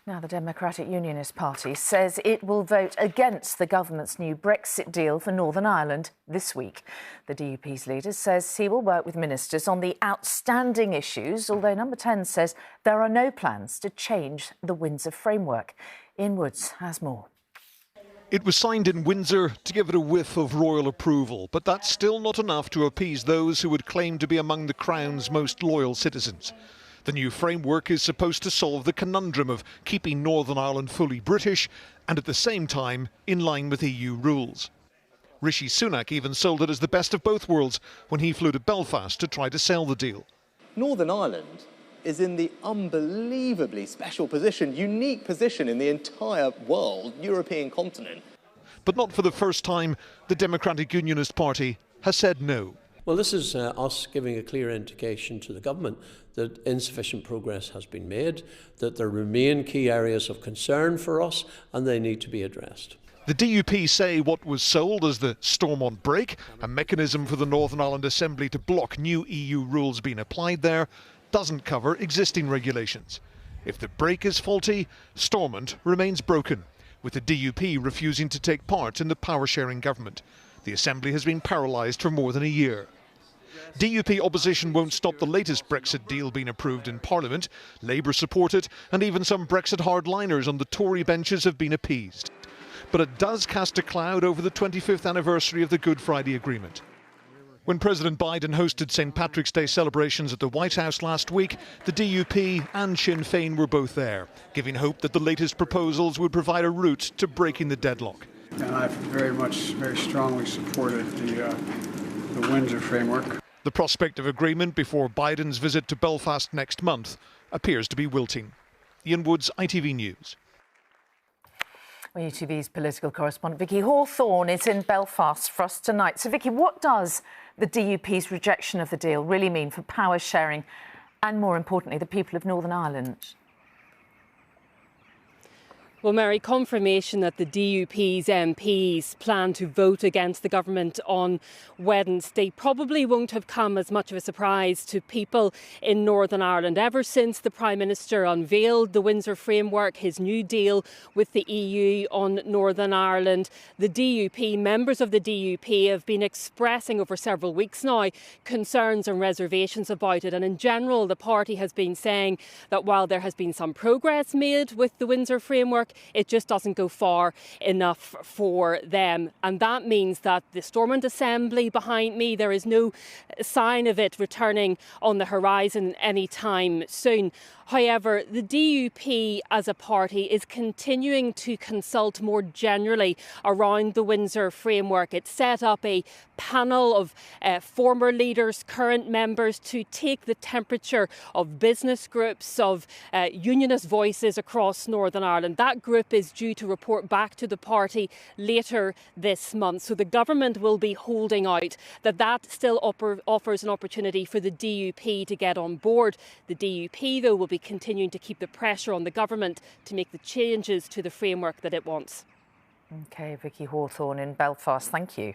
Now, the Democratic Unionist Party says it will vote against the government's new Brexit deal for Northern Ireland this week. The DUP's leader says he will work with ministers on the outstanding issues, although Number 10 says there are no plans to change the Windsor Framework. Ian Woods has more. It was signed in Windsor to give it a whiff of royal approval, but that's still not enough to appease those who would claim to be among the Crown's most loyal citizens. The new framework is supposed to solve the conundrum of keeping Northern Ireland fully British and at the same time in line with EU rules. Rishi Sunak even sold it as the best of both worlds when he flew to Belfast to try to sell the deal. Northern Ireland is in the unbelievably special position, unique position in the entire world, European continent. But not for the first time, the Democratic Unionist Party has said no. Well, this is us giving a clear indication to the government that insufficient progress has been made, that there remain key areas of concern for us and they need to be addressed. The DUP say what was sold as the Stormont break, a mechanism for the Northern Ireland Assembly to block new EU rules being applied there, doesn't cover existing regulations. If the break is faulty, Stormont remains broken, with the DUP refusing to take part in the power-sharing government. The Assembly has been paralysed for more than a year. DUP opposition won't stop the latest Brexit deal being approved in Parliament. Labour support it, and even some Brexit hardliners on the Tory benches have been appeased. But it does cast a cloud over the 25th anniversary of the Good Friday Agreement. When President Biden hosted St. Patrick's Day celebrations at the White House last week, the DUP and Sinn Féin were both there, giving hope that the latest proposals would provide a route to breaking the deadlock. And I've very strongly supported the Windsor Framework. The prospect of agreement before Biden's visit to Belfast next month appears to be wilting. Ian Woods, ITV News. Well, ITV's political correspondent Vicky Hawthorne is in Belfast for us tonight. So, Vicky, what does the DUP's rejection of the deal really mean for power sharing and, more importantly, the people of Northern Ireland? Well, Mary, confirmation that the DUP's MPs plan to vote against the government on Wednesday probably won't have come as much of a surprise to people in Northern Ireland. Ever since the Prime Minister unveiled the Windsor Framework, his new deal with the EU on Northern Ireland, the DUP, members of the DUP have been expressing over several weeks now concerns and reservations about it. And in general, the party has been saying that while there has been some progress made with the Windsor Framework, it just doesn't go far enough for them. And that means that the Stormont Assembly behind me, there is no sign of it returning on the horizon anytime soon. However, the DUP as a party is continuing to consult more generally around the Windsor Framework. It set up a panel of former leaders, current members, to take the temperature of business groups, of unionist voices across Northern Ireland. That group is due to report back to the party later this month. So the government will be holding out that still offers an opportunity for the DUP to get on board. The DUP, though, will be continuing to keep the pressure on the government to make the changes to the framework that it wants. OK, Vicky Hawthorne in Belfast, thank you.